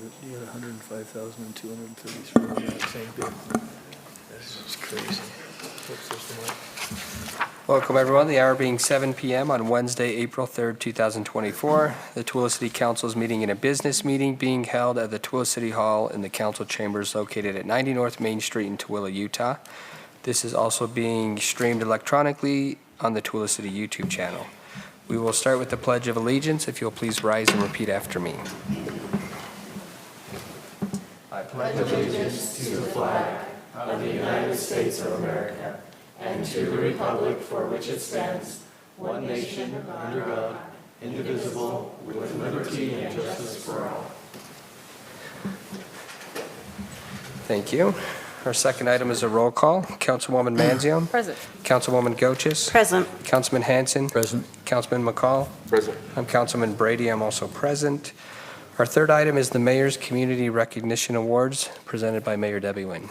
you had 105,233 on that same bid. This is crazy. What's this like? Welcome, everyone. The hour being 7 p.m. on Wednesday, April 3rd, 2024. The Tooele City Council is meeting in a business meeting being held at the Tooele City Hall in the council chambers located at 90 North Main Street in Tooele, Utah. This is also being streamed electronically on the Tooele City YouTube channel. We will start with the Pledge of Allegiance. If you'll please rise and repeat after me. I pledge allegiance to the flag of the United States of America and to the republic for which it stands, one nation, under God, indivisible, with liberty and justice for all. Thank you. Our second item is a roll call. Councilwoman Manzione. Present. Councilwoman Goches. Present. Councilman Hanson. Present. Councilman McCall. Present. I'm Councilman Brady. I'm also present. Our third item is the Mayor's Community Recognition Awards, presented by Mayor Debbie Wynn.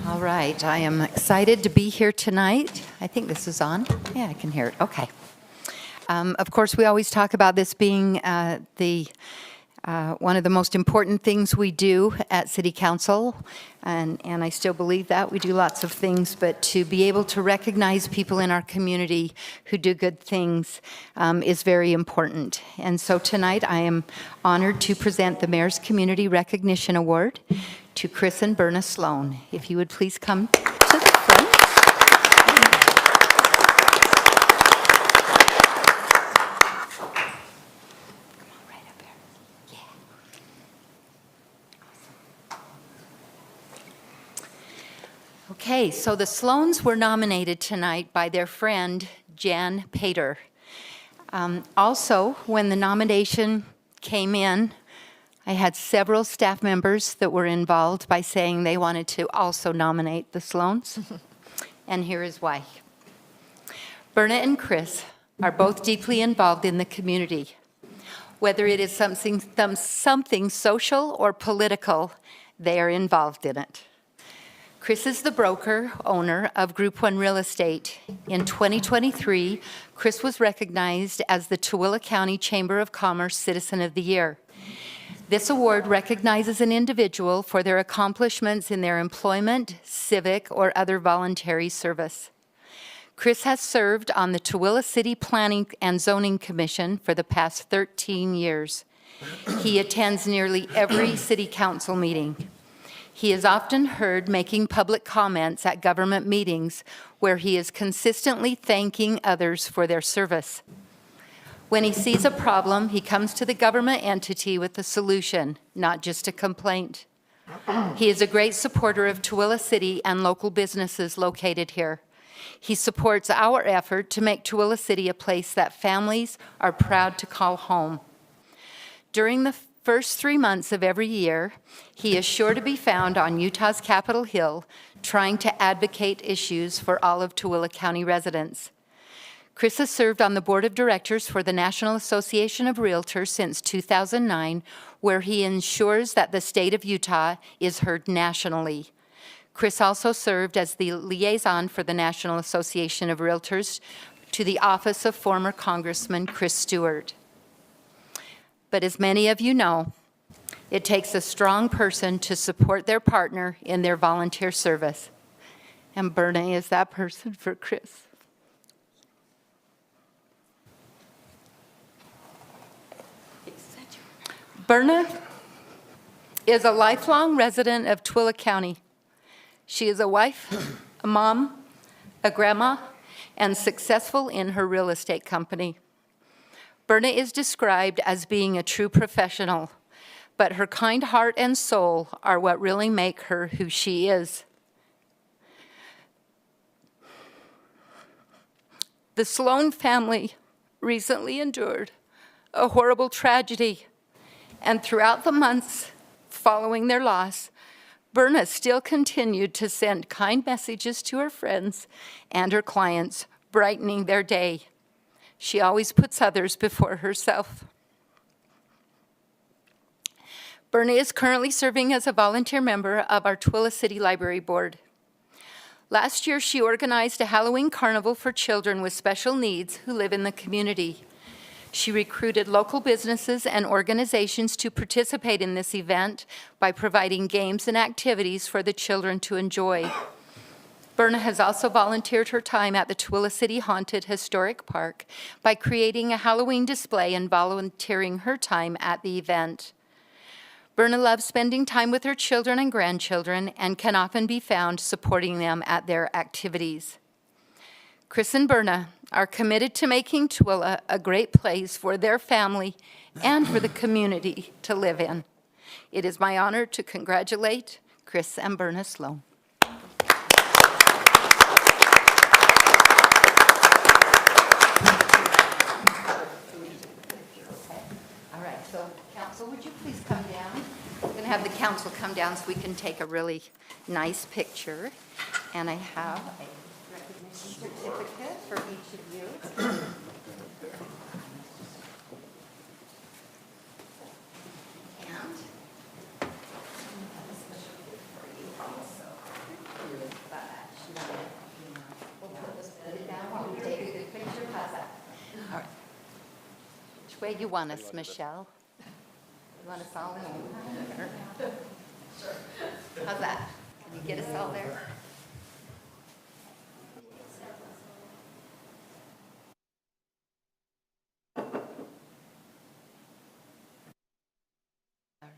All right, I am excited to be here tonight. I think this is on. Yeah, I can hear it. Okay. Of course, we always talk about this being one of the most important things we do at City Council, and I still believe that. We do lots of things, but to be able to recognize people in our community who do good things is very important. And so tonight, I am honored to present the Mayor's Community Recognition Award to Chris and Berna Sloan. If you would please come to the front. Okay, so the Sloans were nominated tonight by their friend Jan Pater. Also, when the nomination came in, I had several staff members that were involved by saying they wanted to also nominate the Sloans. And here is why. Berna and Chris are both deeply involved in the community. Whether it is something social or political, they are involved in it. Chris is the broker owner of Group 1 Real Estate. In 2023, Chris was recognized as the Tooele County Chamber of Commerce Citizen of the Year. This award recognizes an individual for their accomplishments in their employment, civic, or other voluntary service. Chris has served on the Tooele City Planning and Zoning Commission for the past 13 years. He attends nearly every city council meeting. He is often heard making public comments at government meetings where he is consistently thanking others for their service. When he sees a problem, he comes to the government entity with a solution, not just a complaint. He is a great supporter of Tooele City and local businesses located here. He supports our effort to make Tooele City a place that families are proud to call home. During the first 3 months of every year, he is sure to be found on Utah's Capitol Hill trying to advocate issues for all of Tooele County residents. Chris has served on the board of directors for the National Association of Realtors since 2009, where he ensures that the state of Utah is heard nationally. Chris also served as the liaison for the National Association of Realtors to the office of former Congressman Chris Stewart. But as many of you know, it takes a strong person to support their partner in their volunteer service. And Berna is that person for Chris. Berna is a lifelong resident of Tooele County. She is a wife, a mom, a grandma, and successful in her real estate company. Berna is described as being a true professional, but her kind heart and soul are what really make her who she is. The Sloan family recently endured a horrible tragedy, and throughout the months following their loss, Berna still continued to send kind messages to her friends and her clients, brightening their day. She always puts others before herself. Berna is currently serving as a volunteer member of our Tooele City Library Board. Last year, she organized a Halloween carnival for children with special needs who live in the community. She recruited local businesses and organizations to participate in this event by providing games and activities for the children to enjoy. Berna has also volunteered her time at the Tooele City Haunted Historic Park by creating a Halloween display and volunteering her time at the event. Berna loves spending time with her children and grandchildren and can often be found supporting them at their activities. Chris and Berna are committed to making Tooele a great place for their family and for the community to live in. It is my honor to congratulate Chris and Berna Sloan. All right, so council, would you please come down? I'm going to have the council come down so we can take a really nice picture. And I have a recognition certificate for each of you. And a special gift for you also. We'll put it down while we take a good picture. How's that? All right. Which way you want us, Michelle? You want us all in one? Or- How's that? Can you get us all there? All right.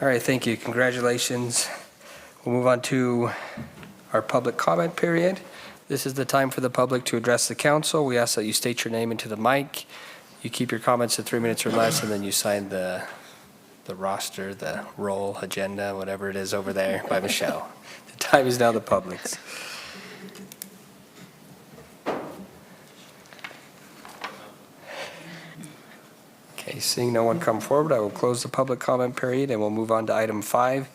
All right, thank you. Congratulations. We'll move on to our public comment period. This is the time for the public to address the council. We ask that you state your name into the mic. You keep your comments to 3 minutes or less, and then you sign the roster, the roll, agenda, whatever it is over there by Michelle. The time is now the public's. Okay, seeing no one come forward, I will close the public comment period and we'll move on to item 5,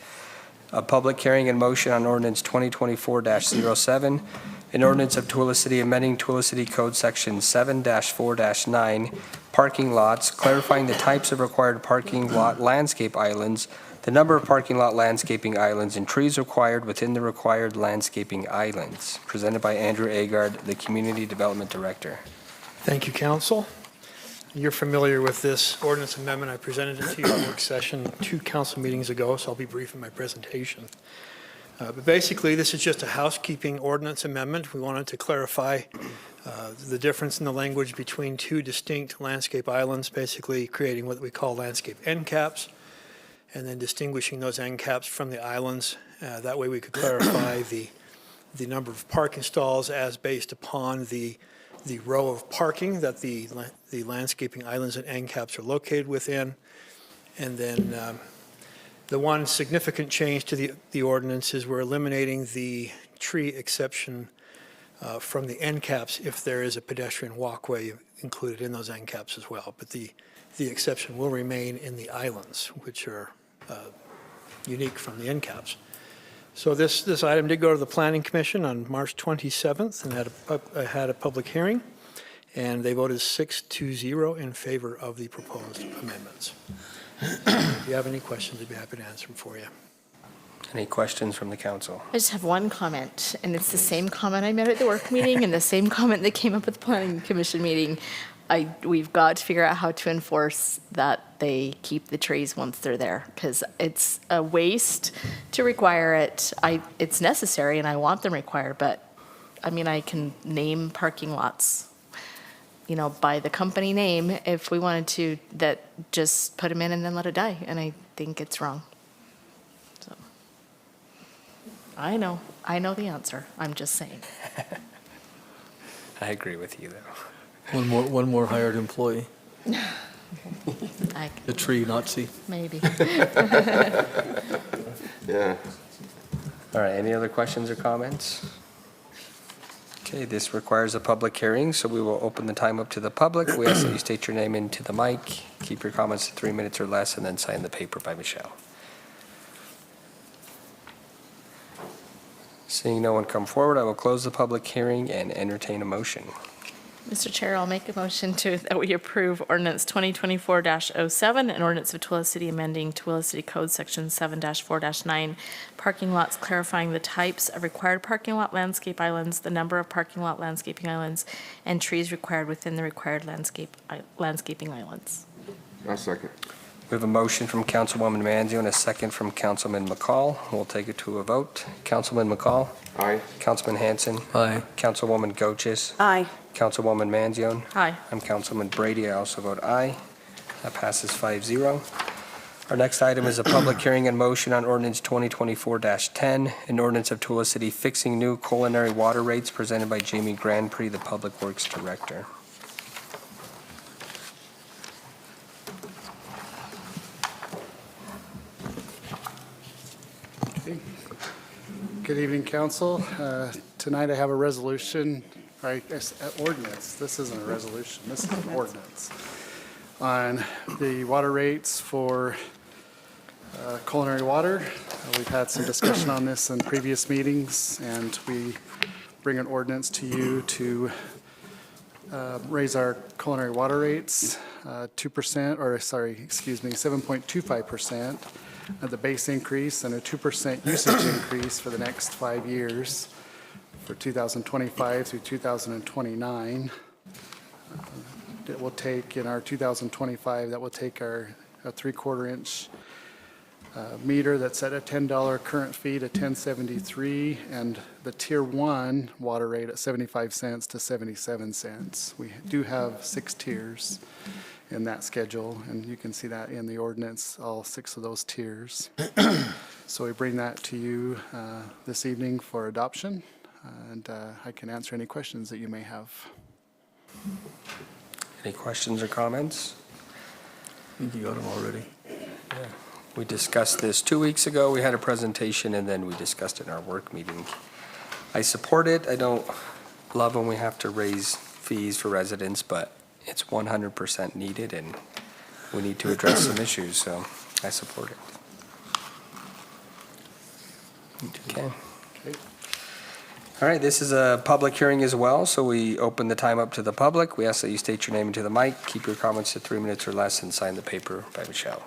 a public hearing and motion on ordinance 2024-07, an ordinance of Tooele City amending Tooele City Code Section 7-4-9, parking lots, clarifying the types of required parking lot landscape islands, the number of parking lot landscaping islands, and trees required within the required landscaping islands. Presented by Andrew Agard, the Community Development Director. Thank you, council. You're familiar with this ordinance amendment. I presented it to you at work session 2 council meetings ago, so I'll be brief in my presentation. But basically, this is just a housekeeping ordinance amendment. We wanted to clarify the difference in the language between 2 distinct landscape islands, basically creating what we call landscape end caps, and then distinguishing those end caps from the islands. That way we could clarify the number of parking stalls as based upon the row of parking that the landscaping islands and end caps are located within. And then the one significant change to the ordinance is we're eliminating the tree exception from the end caps if there is a pedestrian walkway included in those end caps as well. But the exception will remain in the islands, which are unique from the end caps. So this item did go to the Planning Commission on March 27th and had a public hearing, and they voted 6-0 in favor of the proposed amendments. If you have any questions, I'd be happy to answer them for you. Any questions from the council? I just have one comment, and it's the same comment I made at the work meeting and the same comment that came up at the Planning Commission meeting. We've got to figure out how to enforce that they keep the trees once they're there, because it's a waste to require it. It's necessary, and I want them required, but, I mean, I can name parking lots, by the company name if we wanted to, that just put them in and then let it die, and I think it's wrong. So, I know the answer. I'm just saying. I agree with you, though. One more hired employee. The tree Nazi. Maybe. Yeah. All right, any other questions or comments? Okay, this requires a public hearing, so we will open the time up to the public. We ask that you state your name into the mic, keep your comments to 3 minutes or less, and then sign the paper by Michelle. Seeing no one come forward, I will close the public hearing and entertain a motion. Mr. Chair, I'll make a motion that we approve ordinance 2024-07, an ordinance of Tooele City amending Tooele City Code Section 7-4-9, parking lots, clarifying the types of required parking lot landscape islands, the number of parking lot landscaping islands, and trees required within the required landscaping islands. I'll second. We have a motion from Councilwoman Manzio and a second from Councilman McCall. We'll take it to a vote. Councilman McCall? Aye. Councilman Hanson? Aye. Councilwoman Goches? Aye. Councilwoman Manzione? Aye. I'm Councilman Brady. I also vote aye. That passes 5-0. Our next item is a public hearing and motion on ordinance 2024-10, an ordinance of Tooele City fixing new culinary water rates presented by Jamie Grand Prix, the Public Works Director. Good evening, council. Tonight I have a resolution, or I guess ordinance. This isn't a resolution, this is an ordinance on the water rates for culinary water. We've had some discussion on this in previous meetings, and we bring an ordinance to you to raise our culinary water rates 2%, or sorry, excuse me, 7.25%. The base increase and a 2% usage increase for the next 5 years for 2025 through 2029. It will take, in our 2025, that will take our 3/4 inch meter that's at a $10 current fee to $10.73, and the Tier 1 water rate at 75 cents to 77 cents. We do have 6 tiers in that schedule, and you can see that in the ordinance, all 6 of those tiers. So we bring that to you this evening for adoption, and I can answer any questions that you may have. Any questions or comments? I think you got them already. We discussed this 2 weeks ago. We had a presentation, and then we discussed it in our work meeting. I support it. I don't love when we have to raise fees for residents, but it's 100% needed, and we need to address some issues, so I support it. Okay. All right, this is a public hearing as well, so we open the time up to the public. We ask that you state your name into the mic, keep your comments to 3 minutes or less, and sign the paper by Michelle.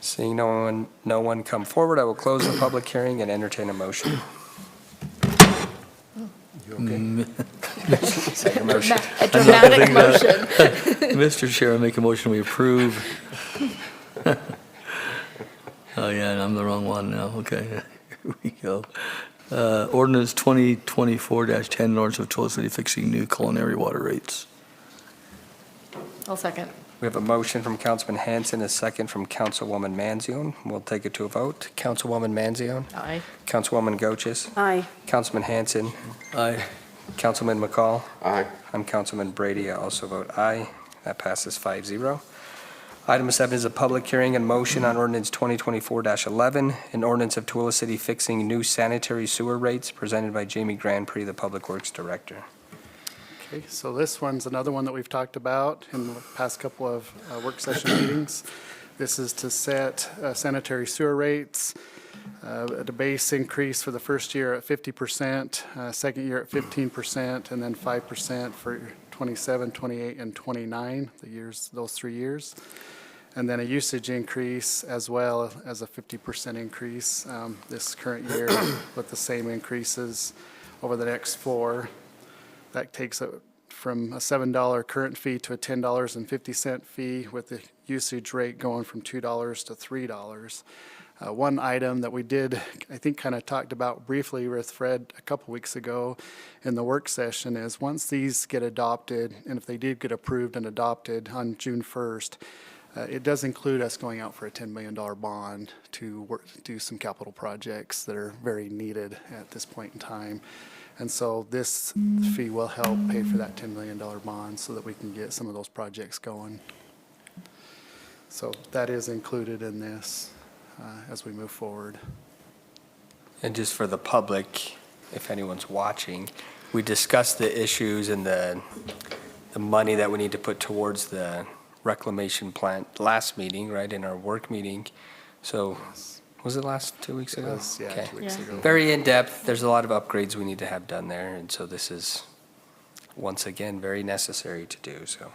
Seeing no one come forward, I will close the public hearing and entertain a motion. Second motion. A dramatic motion. Mr. Chair, I make a motion we approve. Oh, yeah, and I'm the wrong one now. Okay, here we go. Ordinance 2024-10, an ordinance of Tooele City fixing new culinary water rates. I'll second. We have a motion from Councilman Hanson, a second from Councilwoman Manzione. We'll take it to a vote. Councilwoman Manzione? Aye. Councilwoman Goches? Aye. Councilman Hanson? Aye. Councilman McCall? Aye. I'm Councilman Brady. I also vote aye. That passes 5-0. Item 7 is a public hearing and motion on ordinance 2024-11, an ordinance of Tooele City fixing new sanitary sewer rates presented by Jamie Grand Prix, the Public Works Director. Okay, so this one's another one that we've talked about in the past couple of work session meetings. This is to set sanitary sewer rates at a base increase for the first year at 50%, second year at 15%, and then 5% for 27, 28, and 29, the years, those 3 years. And then a usage increase as well as a 50% increase this current year with the same increases over the next 4. That takes it from a $7 current fee to a $10.50 fee, with the usage rate going from $2 to $3. One item that we did, I think, kind of talked about briefly with Fred a couple weeks ago in the work session is once these get adopted, and if they did get approved and adopted on June 1st, it does include us going out for a $10 million bond to do some capital projects that are very needed at this point in time. And so this fee will help pay for that $10 million bond so that we can get some of those projects going. So that is included in this as we move forward. And just for the public, if anyone's watching, we discussed the issues and the money that we need to put towards the reclamation plant last meeting, right, in our work meeting. So, was it last 2 weeks ago? It was, yeah, Okay. 2 weeks ago. Very in-depth. There's a lot of upgrades we need to have done there, and so this is, once again, very necessary to do, so.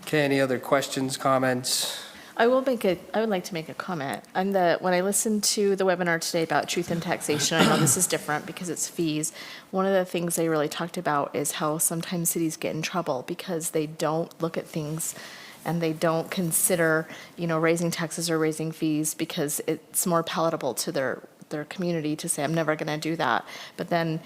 Okay, any other questions, comments? I would like to make a comment. When I listened to the webinar today about truth in taxation, I know this is different because it's fees. One of the things they really talked about is how sometimes cities get in trouble because they don't look at things and they don't consider, raising taxes or raising fees because it's more palatable to their community to say, I'm never going to do that. But then,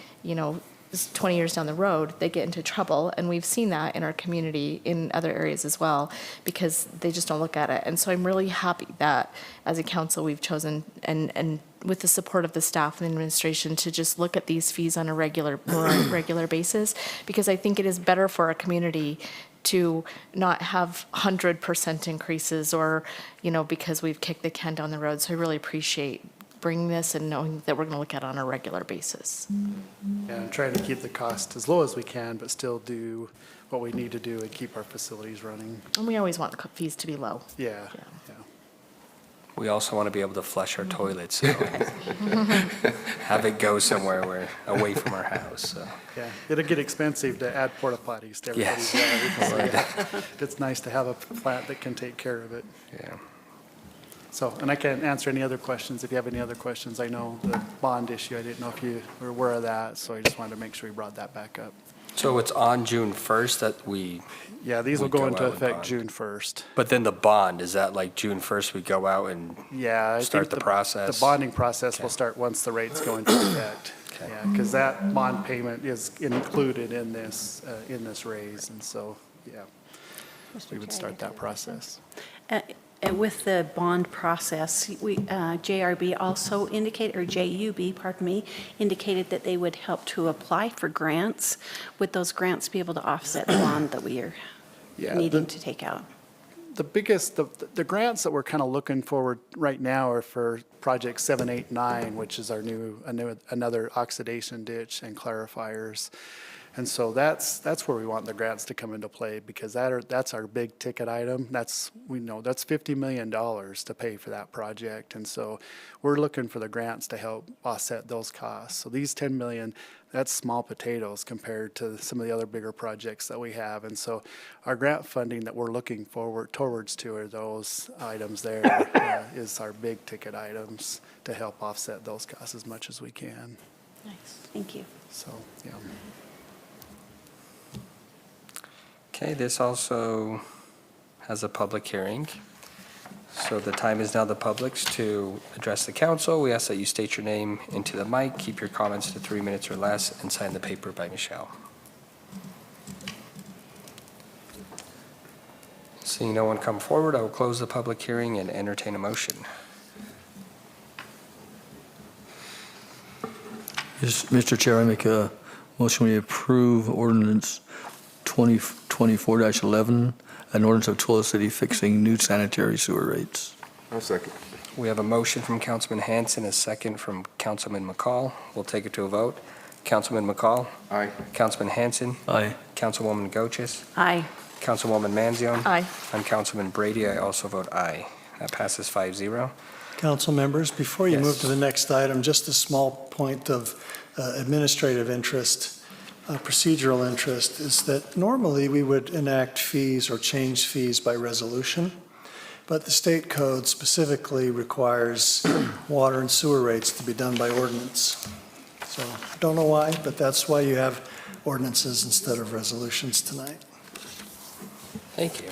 20 years down the road, they get into trouble, and we've seen that in our community in other areas as well, because they just don't look at it. And so I'm really happy that as a council, we've chosen, and with the support of the staff and administration, to just look at these fees on a regular basis, because I think it is better for our community to not have 100% increases or, because we've kicked the can down the road. So I really appreciate bringing this and knowing that we're going to look at it on a regular basis. And trying to keep the cost as low as we can, but still do what we need to do and keep our facilities running. And we always want the fees to be low. Yeah. We also want to be able to flush our toilets, so have it go somewhere away from our house, so. Yeah, it'll get expensive to add porta potties to everybody's Yes. yard. It's nice to have a plant that can take care of it. Yeah. So, and I can answer any other questions if you have any other questions. I know the bond issue, I didn't know if you were aware of that, so I just wanted to make sure we brought that back up. So it's on June 1st that we, Yeah, these will We go go into out with effect bond. June 1st. but then the bond, is that like June 1st we go out and, Yeah. I Start think the process. The bonding process will Okay. start once the rates go into effect. Okay. Yeah, because that bond payment is included in this raise, and so, yeah, we would start that process. And with the bond process, JRB also indicated, or JUB, pardon me, indicated that they would help to apply for grants. Would those grants be able to offset the bond that we are Yeah, needing to take out? The biggest, the grants that we're kind of looking forward right now are for Project 789, which is our another oxidation ditch and clarifiers. And so that's where we want the grants to come into play, because that's our big ticket item. We know that's $50 million to pay for that project. And so we're looking for the grants to help offset those costs. So these 10 million, that's small potatoes compared to some of the other bigger projects that we have. And so our grant funding that we're looking forward towards to are those items there, is our big ticket items to help offset those costs as much as we can. Nice, thank you. So, yeah. okay, this also has a public hearing. So the time is now the public's to address the council. We ask that you state your name into the mic, keep your comments to 3 minutes or less, and sign the paper by Michelle. Seeing no one come forward, I will close the public hearing and entertain a motion. Yes, Mr. Chair, I make a motion we approve ordinance 2024-11, an ordinance of Tooele City fixing new sanitary sewer rates. I'll second. We have a motion from Councilman Hanson, a second from Councilman McCall. We'll take it to a vote. Councilman McCall? Aye. Councilman Hanson? Aye. Councilwoman Goches? Aye. Councilwoman Manzione? Aye. I'm Councilman Brady. I also vote aye. That passes 5-0. Council members, before you Yes. move to the next item, just a small point of administrative interest, procedural interest, is that normally we would enact fees or change fees by resolution, but the state code specifically requires water and sewer rates to be done by ordinance. So, don't know why, but that's why you have ordinances instead of resolutions tonight. Thank you.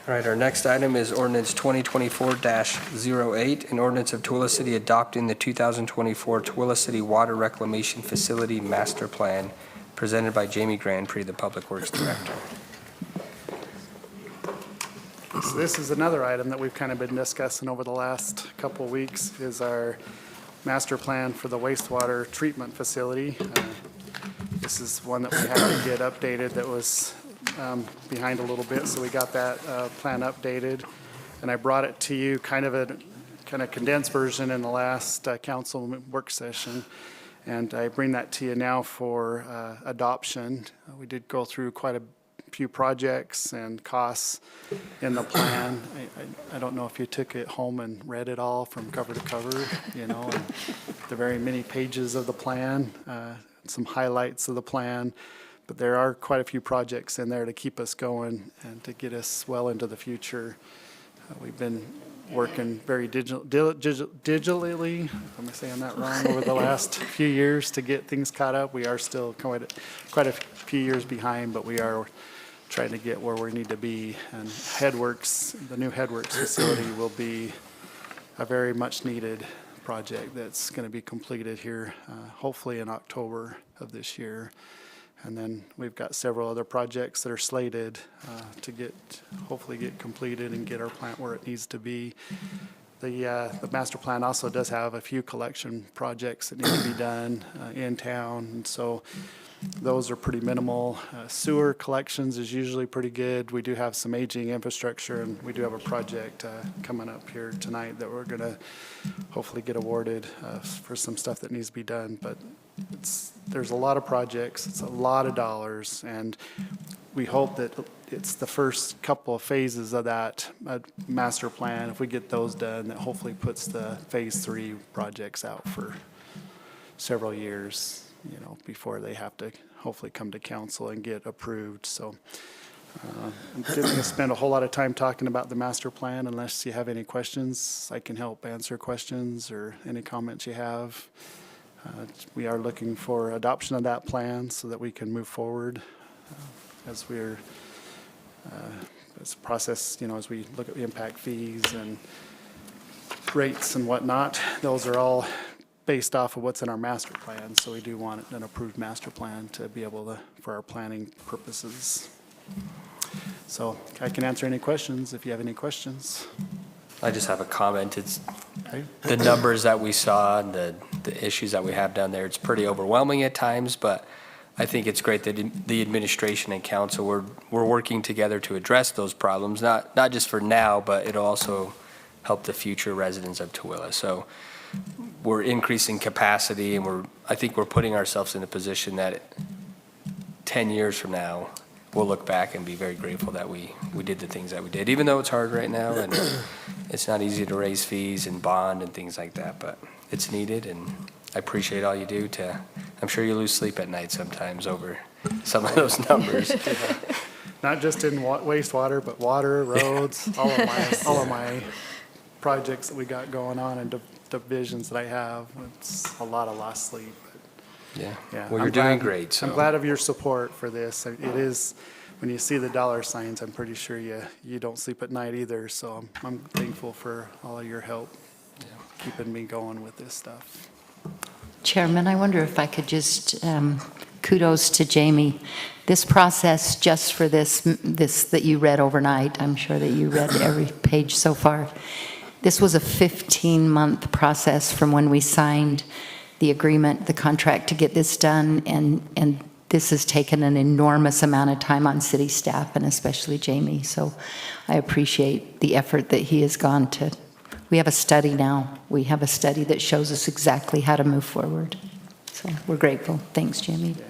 All right, our next item is ordinance 2024-08, an ordinance of Tooele City adopting the 2024 Tooele City Water Reclamation Facility Master Plan, presented by Jamie Grandpree, the Public Works Director. So this is another item that we've kind of been discussing over the last couple of weeks, is our master plan for the wastewater treatment facility. This is one that we had to get updated that was behind a little bit, so we got that plan updated. And I brought it to you kind of a condensed version in the last council work session. And I bring that to you now for adoption. We did go through quite a few projects and costs in the plan. I don't know if you took it home and read it all from cover to cover, you know, and the very many pages of the plan, some highlights of the plan. But there are quite a few projects in there to keep us going and to get us well into the future. We've been working very digitally, am I saying that wrong, over the last few years to get things caught up. We are still quite a few years behind, but we are trying to get where we need to be. And Headworks, the new Headworks facility will be a very much needed project that's going to be completed here, hopefully in October of this year. And then we've got several other projects that are slated to hopefully get completed and get our plant where it needs to be. The master plan also does have a few collection projects that need to be done in town, and so those are pretty minimal. Sewer collections is usually pretty good. We do have some aging infrastructure, and we do have a project coming up here tonight that we're going to hopefully get awarded for some stuff that needs to be done. But there's a lot of projects, it's a lot of dollars, and we hope that it's the first couple of phases of that master plan. If we get those done, that hopefully puts the phase 3 projects out for several years, you know, before they have to hopefully come to council and get approved. So I'm not going to spend a whole lot of time talking about the master plan unless you have any questions. I can help answer questions or any comments you have. We are looking for adoption of that plan so that we can move forward as we're as process, you know, as we look at the impact fees and rates and whatnot. Those are all based off of what's in our master plan. So we do want an approved master plan to be able to, for our planning purposes. So I can answer any questions if you have any questions. I just have a comment. It's Okay. the numbers that we saw and the issues that we have down there. It's pretty overwhelming at times, but I think it's great that the administration and council, we're working together to address those problems, not just for now, but it'll also help the future residents of Tooele. So we're increasing capacity, and I think we're putting ourselves in a position that 10 years from now, we'll look back and be very grateful that we did the things that we did, even though it's hard right now and it's not easy to raise fees and bond and things like that, but it's needed, and I appreciate all you do I'm sure you lose sleep at night sometimes over some of those numbers. Not just in wastewater, but water, roads, all of my projects that we got going on and divisions that I have. It's a lot of lost sleep. Yeah. Yeah, Well, you're doing great. So I'm glad of your support for this. It is, when you see the dollar signs, I'm pretty sure you don't sleep at night either. So I'm thankful for all of your help keeping me going with this stuff. Chairman, I wonder if I could just, kudos to Jamie. This process, just for this that you read overnight, I'm sure that you read every page so far. This was a 15-month process from when we signed the agreement, the contract to get this done, and this has taken an enormous amount of time on city staff and especially Jamie. So I appreciate the effort that he has gone to. We have a study now. We have a study that shows us exactly how to move forward. So we're grateful. Thanks, Jamie. Yeah.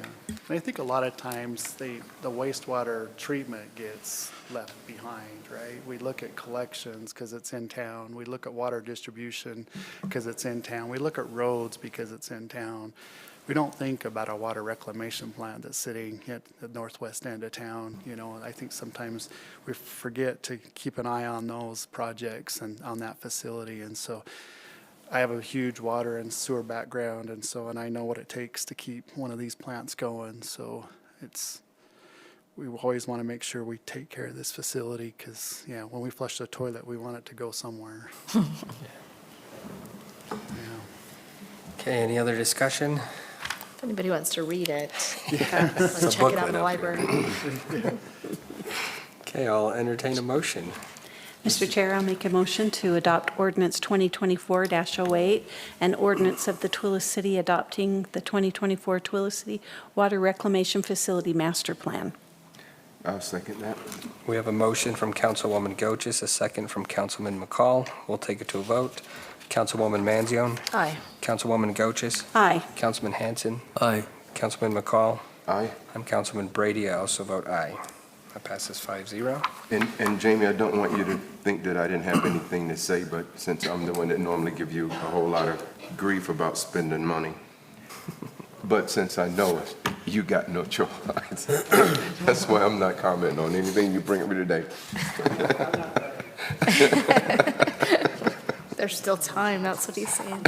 And I think a lot of times the wastewater treatment gets left behind, right? We look at collections because it's in town. We look at water distribution because it's in town. We look at roads because it's in town. We don't think about a water reclamation plant that's sitting at the northwest end of town, you know, and I think sometimes we forget to keep an eye on those projects and on that facility. And so I have a huge water and sewer background, and I know what it takes to keep one of these plants going. So we always want to make sure we take care of this facility because, yeah, when we flush the toilet, we want it to go somewhere. Yeah. Okay, any other discussion? If anybody wants to read it, It's check a it out booklet in the up here. library. Okay, I'll entertain a motion. Mr. Chair, I'll make a motion to adopt ordinance 2024-08, an ordinance of the Tooele City adopting the 2024 Tooele City Water Reclamation Facility Master Plan. I'll second that. We have a motion from Councilwoman Goches, a second from Councilman McCall. We'll take it to a vote. Councilwoman Manzione, Aye. Councilwoman Goches, Aye. Councilman Hanson, Aye. Councilman McCall. Aye. I'm Councilman Brady. I also vote aye. That passes 5-0. And Jamie, I don't want you to think that I didn't have anything to say, but since I'm the one that normally give you a whole lot of grief about spending money, but since I know it, you got no choice. That's why I'm not commenting on anything you bring up here today. There's still time, that's what he's saying.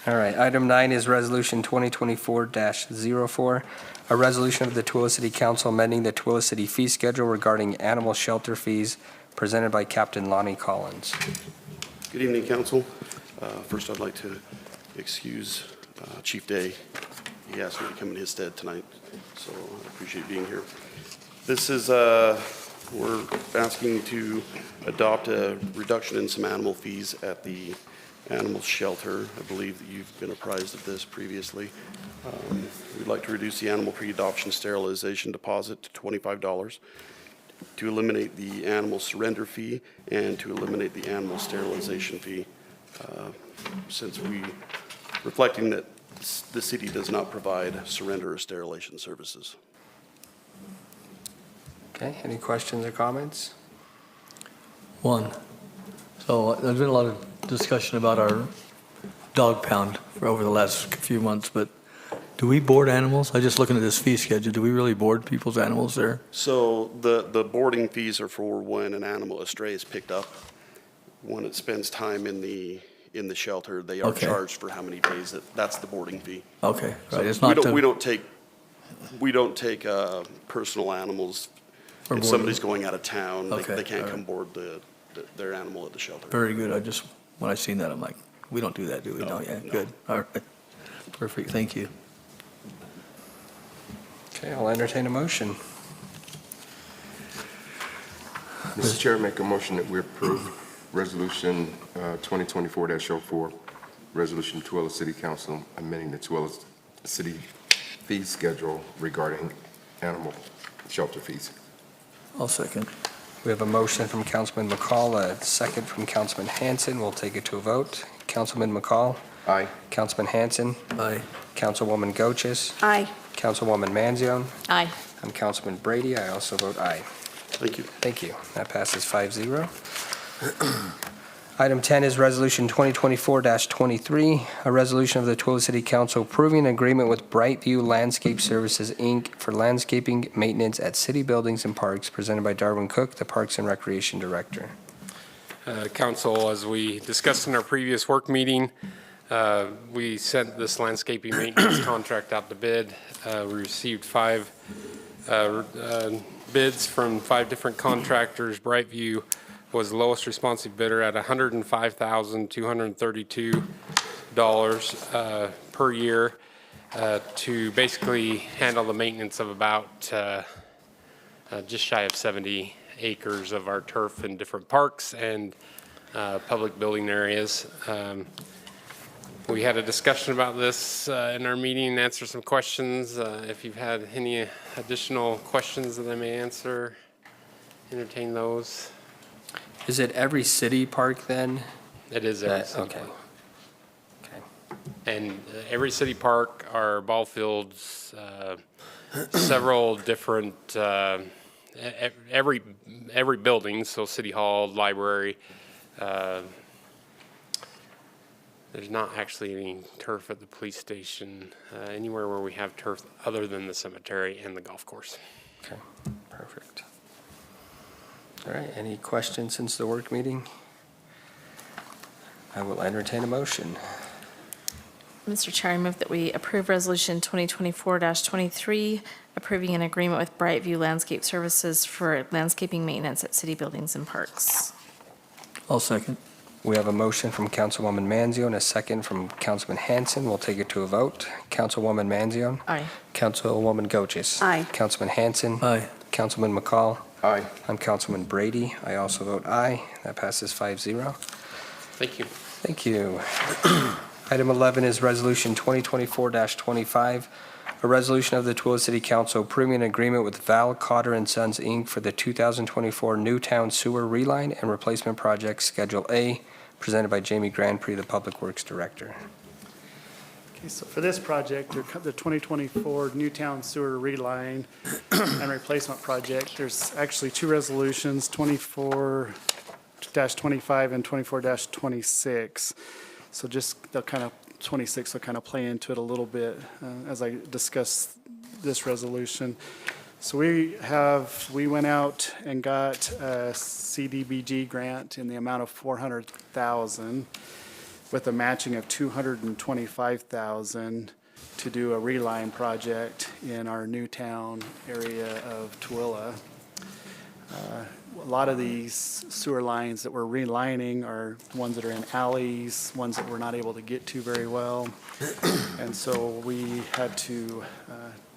All right, item 9 is Resolution 2024-04, a resolution of the Tooele City Council amending the Tooele City fee schedule regarding animal shelter fees, presented by Captain Lonnie Collins. Good evening, council. First, I'd like to excuse Chief Day. He asked me to come in his stead tonight, so I appreciate being here. This is, we're asking to adopt a reduction in some animal fees at the animal shelter. I believe that you've been apprised of this previously. We'd like to reduce the animal pre-adoption sterilization deposit to $25, to eliminate the animal surrender fee, and to eliminate the animal sterilization fee, since reflecting that the city does not provide surrender or sterilization services. Okay, any questions or comments? One. So there's been a lot of discussion about our dog pound for over the last few months, but do we board animals? I just looking at this fee schedule, do we really board people's animals there? So the boarding fees are for when an animal, a stray, is picked up. When it spends time in the shelter, they are Okay. charged for how many days. That's the boarding fee. Okay, So right, it's not we don't to, take personal animals. For If boarding. somebody's going out of town, Okay, they can't all come right. board their animal at the shelter. very good, when I seen that, I'm like, we don't do that, do we? No, No, yeah, no. good, all right. Perfect, thank you. Okay, I'll entertain a motion. Mr. Chair, make a motion that we approve Resolution 2024-04, Resolution Tooele City Council amending the Tooele City fee schedule regarding animal shelter fees. I'll second. We have a motion from Councilman McCall, a second from Councilman Hanson. We'll take it to a vote. Councilman McCall, Aye. Councilman Hanson, Aye. Councilwoman Goches, Aye. Councilwoman Manzione. Aye. I'm Councilman Brady. I also vote aye. Thank you. Thank you. That passes 5-0. Item 10 is Resolution 2024-23, a resolution of the Tooele City Council approving an agreement with Brightview Landscape Services, Inc. for landscaping maintenance at city buildings and parks, presented by Darwin Cook, the Parks and Recreation Director. Council, as we discussed in our previous work meeting, we sent this landscaping maintenance contract out to bid. We received 5 bids from 5 different contractors. Brightview was the lowest responsive bidder at $105,232 per year to basically handle the maintenance of about just shy of 70 acres of our turf in different parks and public building areas. We had a discussion about this in our meeting, answer some questions. If you've had any additional questions that I may answer, entertain those. Is it every city park then? It is every city Okay. park. Okay. And every city park, our ball fields, several different, every building, so City Hall, library, there's not actually any turf at the police station, anywhere where we have turf other than the cemetery and the golf course. Okay, perfect. All right, any questions since the work meeting? I will entertain a motion. Mr. Chair, I move that we approve Resolution 2024-23, approving an agreement with Brightview Landscape Services for landscaping maintenance at city buildings and parks. I'll second. We have a motion from Councilwoman Manzione, a second from Councilman Hanson. We'll take it to a vote. Councilwoman Manzione. Aye. Councilwoman Goches. Aye. Councilman Hanson. Aye. Councilman McCall. Aye. I'm Councilman Brady. I also vote aye. That passes 5-0. Thank you. Thank you. Item 11 is Resolution 2024-25, a resolution of the Tooele City Council approving an agreement with Val Cotter and Sons, Inc. for the 2024 Newtown Sewer Reline and Replacement Project Schedule A, presented by Jamie Grandpré, the Public Works Director. Okay, so for this project, the 2024 Newtown Sewer Reline and Replacement Project, there's actually two resolutions, 24-25 and 24-26. So just the kind of 26 will kind of play into it a little bit as I discuss this resolution. So we went out and got a CDBG grant in the amount of $400,000 with a matching of $225,000 to do a reline project in our Newtown area of Tooele. A lot of these sewer lines that we're relining are ones that are in alleys, ones that we're not able to get to very well. And so we had to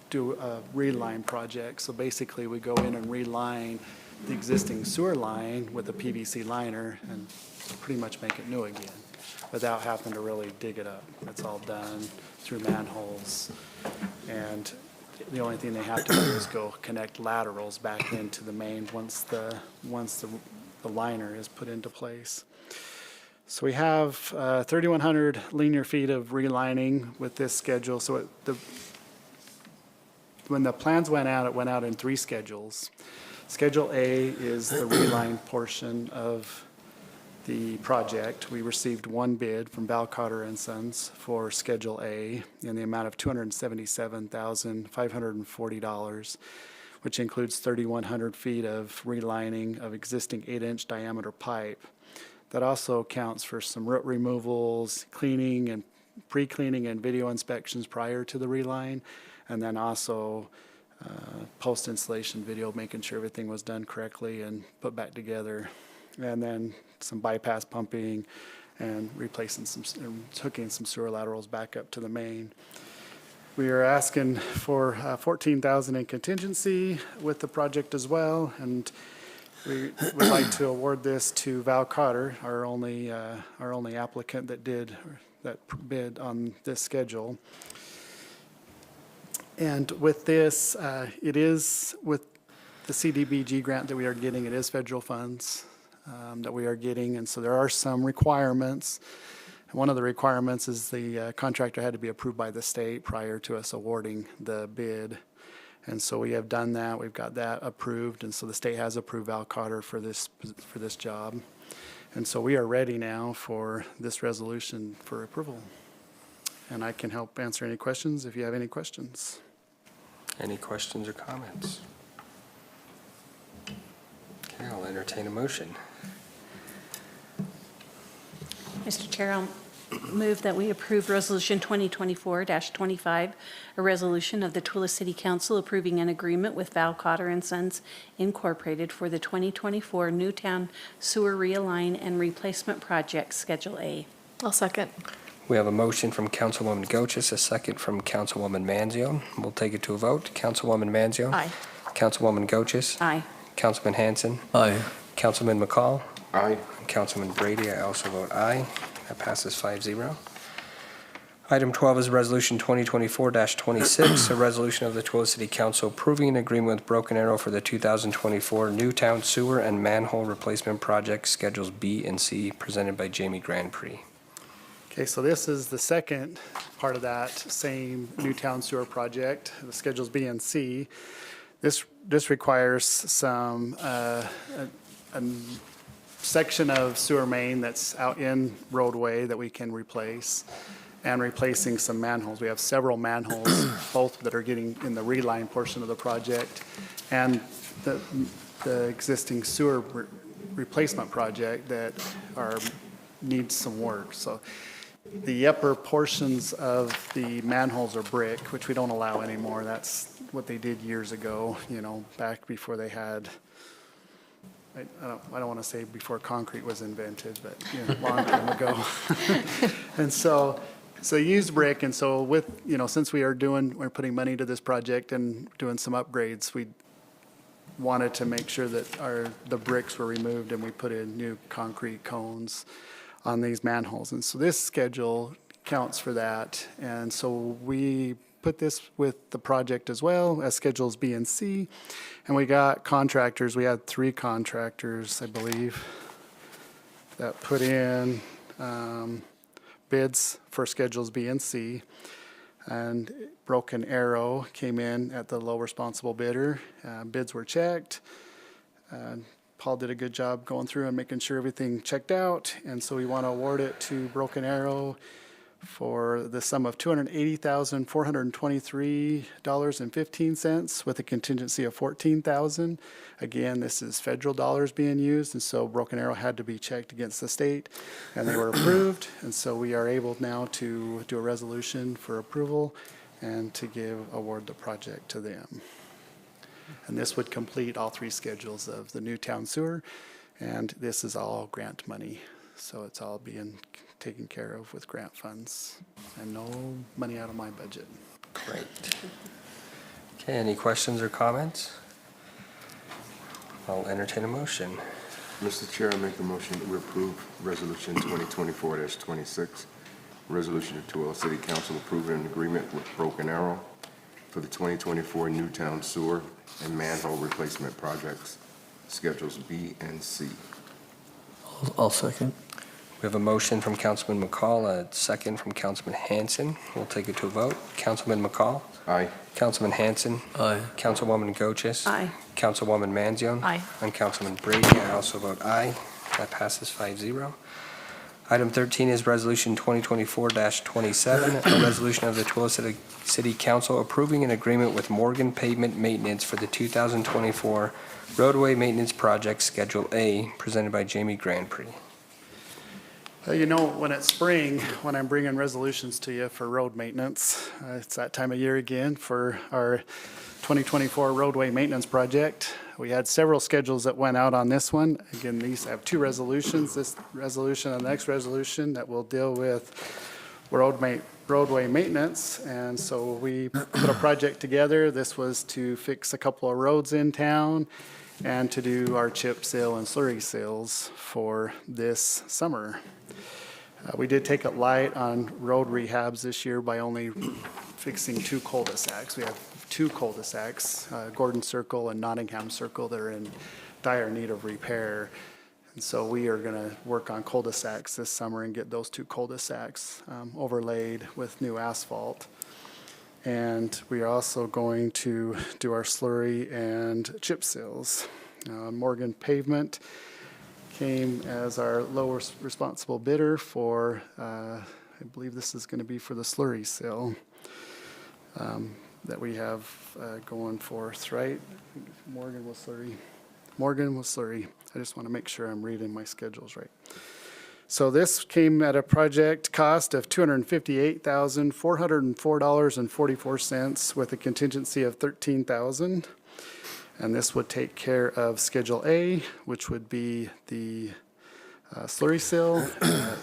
do a reline project. So basically, we go in and reline the existing sewer line with a PVC liner and pretty much make it new again without having to really dig it up. It's all done through manholes. And the only thing they have to do is go connect laterals back into the main once the liner is put into place. So we have 3,100 linear feet of relining with this schedule. So when the plans went out, it went out in 3 schedules. Schedule A is the reline portion of the project. We received 1 bid from Val Cotter and Sons for Schedule A in the amount of $277,540, which includes 3,100 feet of relining of existing 8-inch diameter pipe. That also accounts for some root removals, cleaning and pre-cleaning and video inspections prior to the reline, and then also post-installation video, making sure everything was done correctly and put back together. And then some bypass pumping and replacing hooking some sewer laterals back up to the main. We are asking for $14,000 in contingency with the project as well, and we would like to award this to Val Cotter, our only applicant that bid on this schedule. And with this, it is with the CDBG grant that we are getting, it is federal funds that we are getting, and so there are some requirements. One of the requirements is the contractor had to be approved by the state prior to us awarding the bid. And so we have done that, we've got that approved, and so the state has approved Val Cotter for this job. And so we are ready now for this resolution for approval. And I can help answer any questions if you have any questions. Any questions or comments? Okay, I'll entertain a motion. Mr. Chair, I'll move that we approve Resolution 2024-25, a resolution of the Tooele City Council approving an agreement with Val Cotter and Sons Incorporated for the 2024 Newtown Sewer Realign and Replacement Project Schedule A. I'll second. We have a motion from Councilwoman Goches, a second from Councilwoman Manzione. We'll take it to a vote. Councilwoman Manzione? Aye. Councilwoman Goches? Aye. Councilman Hanson? Aye. Councilman McCall? Aye. Councilman Brady, I also vote aye. That passes 5-0. Item 12 is Resolution 2024-26, a resolution of the Tooele City Council approving an agreement with Broken Arrow for the 2024 Newtown Sewer and Manhole Replacement Project Schedules B and C, presented by Jamie Grandpré. Okay, so this is the second part of that same Newtown Sewer project, the Schedules B and C. This requires some a section of sewer main that's out in roadway that we can replace, and replacing some manholes. We have several manholes, both that are getting in the reline portion of the project, and the existing sewer replacement project that needs some work. So the upper portions of the manholes are brick, which we don't allow anymore. That's what they did years ago, back before they had, I don't want to say before concrete was invented, but a long time ago. And so used brick, and so since we're putting money to this project and doing some upgrades, wanted to make sure that the bricks were removed and we put in new concrete cones on these manholes. And so this schedule counts for that. And so we put this with the project as well as schedules B and C. And we got contractors. We had 3 contractors, I believe, that put in bids for schedules B and C. And Broken Arrow came in at the low responsible bidder. Bids were checked. Paul did a good job going through and making sure everything checked out. And so we want to award it to Broken Arrow for the sum of $280,423.15 with a contingency of $14,000. Again, this is federal dollars being used, and so Broken Arrow had to be checked against the state, and they were approved. And so we are able now to do a resolution for approval and to award the project to them. And this would complete all 3 schedules of the new town sewer, and this is all grant money. So it's all being taken care of with grant funds and no money out of my budget. Great. Okay, any questions or comments? I'll entertain a motion. Mr. Chair, I make the motion that we approve Resolution 2024-26, resolution of Tooele City Council approving an agreement with Broken Arrow for the 2024 Newtown Sewer and Manhole Replacement Projects, Schedules B and C. I'll second. We have a motion from Councilman McCall, a second from Councilman Hanson. We'll take it to a vote. Councilman McCall? Aye. Councilman Hanson? Aye. Councilwoman Goches? Aye. Councilwoman Manzione? Aye. And Councilman Brady, I also vote aye. That passes 5-0. Item 13 is Resolution 2024-27, a resolution of the Tooele City Council approving an agreement with Morgan Pavement Maintenance for the 2024 roadway maintenance project Schedule A, presented by Jamie Grand Prix. You know, when it's spring, when I'm bringing resolutions to you for road maintenance, it's that time of year again for our 2024 roadway maintenance project. We had several schedules that went out on this one. Again, these have 2 resolutions, this resolution and the next resolution that will deal with roadway maintenance. And so we put a project together. This was to fix a couple of roads in town and to do our chip seal and slurry seals for this summer. We did take it light on road rehabs this year by only fixing 2 cul-de-sacs. We have 2 cul-de-sacs, Gordon Circle and Nottingham Circle, that are in dire need of repair. And so we are going to work on cul-de-sacs this summer and get those 2 cul-de-sacs overlaid with new asphalt. And we are also going to do our slurry and chip seals. Morgan Pavement came as our lowest responsible bidder for, I believe this is going to be for the slurry seal that we have going forth, right? Morgan was slurry. I just want to make sure I'm reading my schedules right. So this came at a project cost of $258,404.44 with a contingency of $13,000. And this would take care of Schedule A, which would be the slurry seal.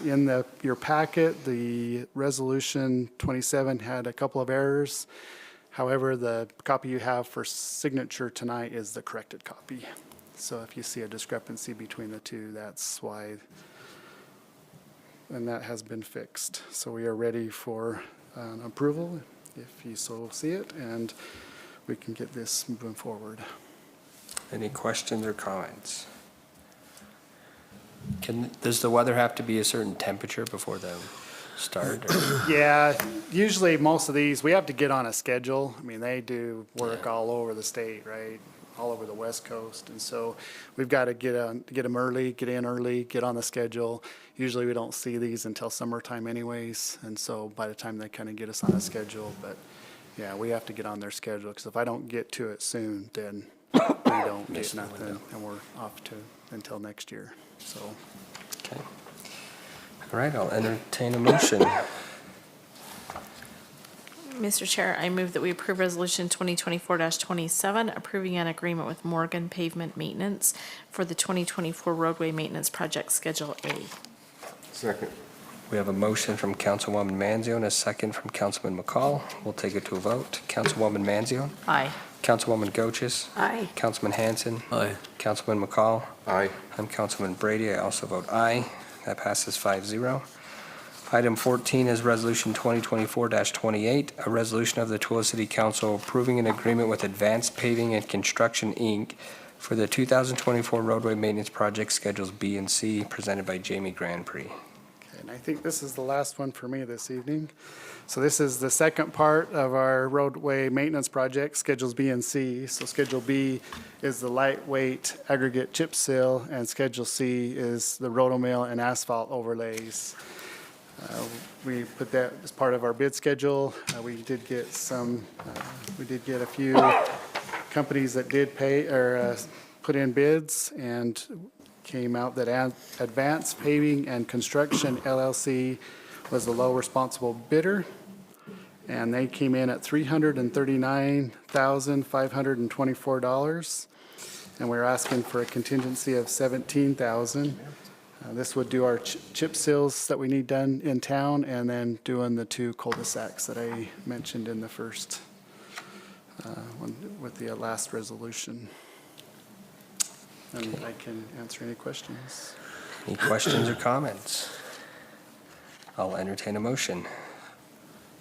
In your packet, the Resolution 27 had a couple of errors. However, the copy you have for signature tonight is the corrected copy. So if you see a discrepancy between the 2, that's why, and that has been fixed. So we are ready for approval, if you so see it, and we can get this moving forward. Any questions or comments? Does the weather have to be a certain temperature before the start? Yeah, usually most of these, we have to get on a schedule. I mean, they do work all over the state, right? All over the West Coast. And so we've got to get them early, get in early, get on the schedule. Usually we don't see these until summertime anyways. And so by the time they kind of get us on a schedule, but yeah, we have to get on their schedule, because if I don't get to it soon, then we don't get nothing, and we're off to until next year, so. Okay. All right, I'll entertain a motion. Mr. Chair, I move that we approve Resolution 2024-27, approving an agreement with Morgan Pavement Maintenance for the 2024 roadway maintenance project Schedule A. Second. We have a motion from Councilwoman Manzio and a second from Councilman McCall. We'll take it to a vote. Councilwoman Manzio? Aye. Councilwoman Goches? Aye. Councilman Hanson? Aye. Councilman McCall? Aye. I'm Councilman Brady. I also vote aye. That passes 5-0. Item 14 is Resolution 2024-28, a resolution of the Tooele City Council approving an agreement with Advanced Paving and Construction, Inc. for the 2024 roadway maintenance project Schedules B and C, presented by Jamie Grand Prix. And I think this is the last one for me this evening. So this is the second part of our roadway maintenance project, Schedules B and C. So Schedule B is the lightweight aggregate chip seal, and Schedule C is the rotomill and asphalt overlays. We put that as part of our bid schedule. We did get a few companies that did pay or put in bids, and came out that Advanced Paving and Construction LLC was the low responsible bidder, and they came in at $339,524, and we're asking for a contingency of $17,000. This would do our chip seals that we need done in town, and then doing the 2 cul-de-sacs that I mentioned in the first one with the last resolution. And I can answer any questions. Any questions or comments? I'll entertain a motion.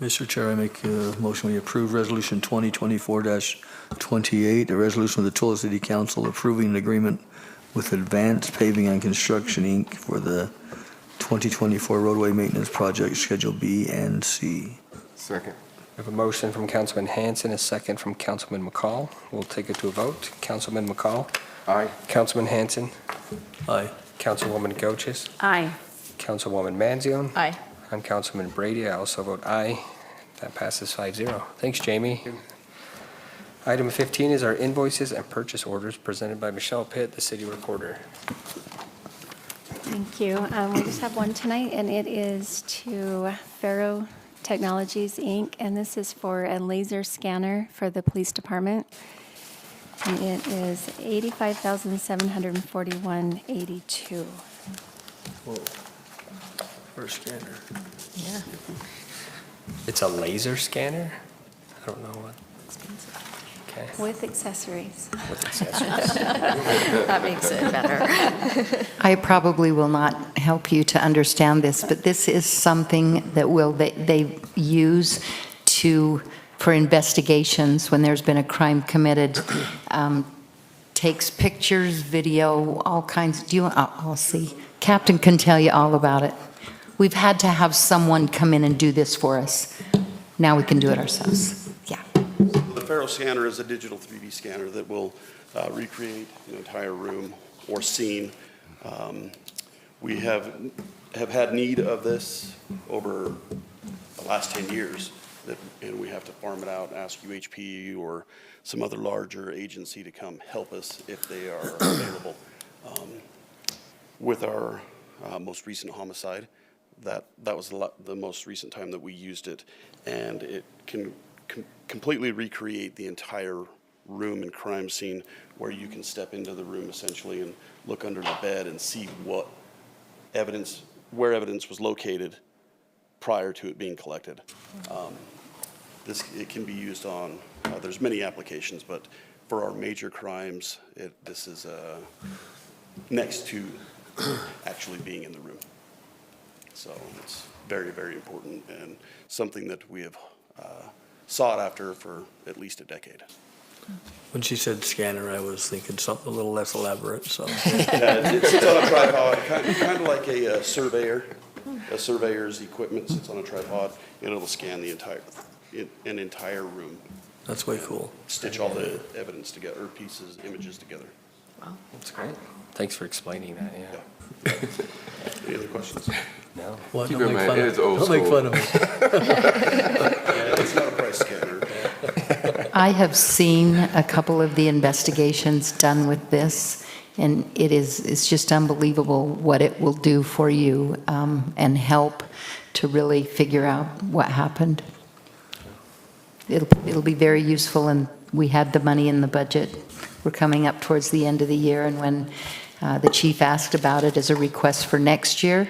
Mr. Chair, I make a motion we approve Resolution 2024-28, a resolution of the Tooele City Council approving an agreement with Advanced Paving and Construction, Inc. for the 2024 roadway maintenance project Schedule B and C. Second. We have a motion from Councilman Hanson, a second from Councilman McCall. We'll take it to a vote. Councilman McCall? Aye. Councilman Hanson? Aye. Councilwoman Goches? Aye. Councilwoman Manzione? Aye. I'm Councilman Brady. I also vote aye. That passes 5-0. Thanks, Jamie. Item 15 is our invoices and purchase orders presented by Michelle Pitt, the city recorder. Thank you. We just have one tonight, and it is to Faro Technologies, Inc., and this is for a laser scanner for the police department. And it is $85,741.82. Whoa. First scanner. Yeah. It's a laser scanner? I don't know what. Okay. With accessories. With accessories. That makes it better. I probably will not help you to understand this, but this is something that they use for investigations when there's been a crime committed. Takes pictures, video, all kinds. I'll see. Captain can tell you all about it. We've had to have someone come in and do this for us. Now we can do it ourselves. Yeah. The Faro scanner is a digital 3D scanner that will recreate an entire room or scene. We have had need of this over the last 10 years, and we have to farm it out, ask UHP or some other larger agency to come help us if they are available. With our most recent homicide, that was the most recent time that we used it, and it can completely recreate the entire room and crime scene, where you can step into the room essentially and look under the bed and see where evidence was located prior to it being collected. It can be used on, there's many applications, but for our major crimes, this is next to actually being in the room. So it's very, very important, and something that we have sought after for at least a decade. When she said scanner, I was thinking something a little less elaborate, so. Yeah, it sits on a tripod, kind of like a surveyor. A surveyor's equipment sits on a tripod, and it'll scan an entire room. That's way cool. Stitch all the evidence together, or images together. Wow. That's great. Thanks for explaining that, yeah. Any other questions? No. What? Keep Don't in make mind, fun it of- is old Don't make school. fun of me. Yeah, it's not a price scanner. I have seen a couple of the investigations done with this, and it's just unbelievable what it will do for you and help to really figure out what happened. It'll be very useful, and we had the money in the budget. We're coming up towards the end of the year, and when the chief asked about it as a request for next year,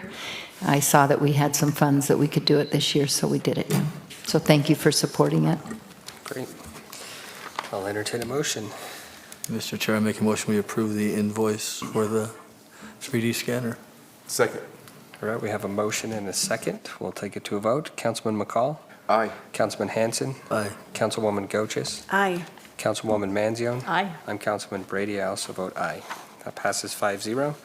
I saw that we had some funds that we could do it this year, so we did it. So thank you for supporting it. Great. I'll entertain a motion. Mr. Chair, I make a motion we approve the invoice for the 3D scanner. Second. All right, we have a motion and a second. We'll take it to a vote. Councilman McCall? Aye. Councilman Hanson? Aye. Councilwoman Goches? Aye. Councilwoman Manzione? Aye. I'm Councilman Brady. I also vote aye. That passes 5-0.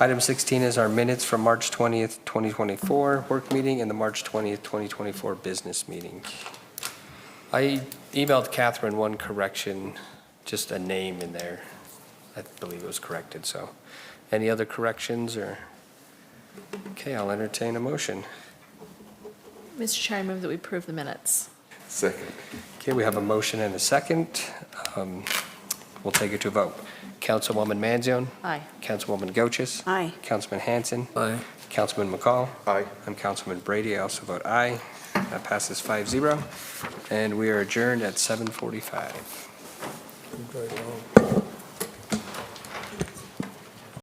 Item 16 is our minutes from March 20th, 2024 work meeting and the March 20th, 2024 business meeting. I emailed Catherine one correction, just a name in there. I believe it was corrected, so. Any other corrections or? Okay, I'll entertain a motion. Mr. Chair, I move that we approve the minutes. Second. Okay, we have a motion and a second. We'll take it to a vote. Councilwoman Manzione? Aye. Councilwoman Goches? Aye. Councilman Hanson? Aye. Councilman McCall? Aye. I'm Councilman Brady. I also vote aye. That passes 5-0. And we are adjourned at 7:45.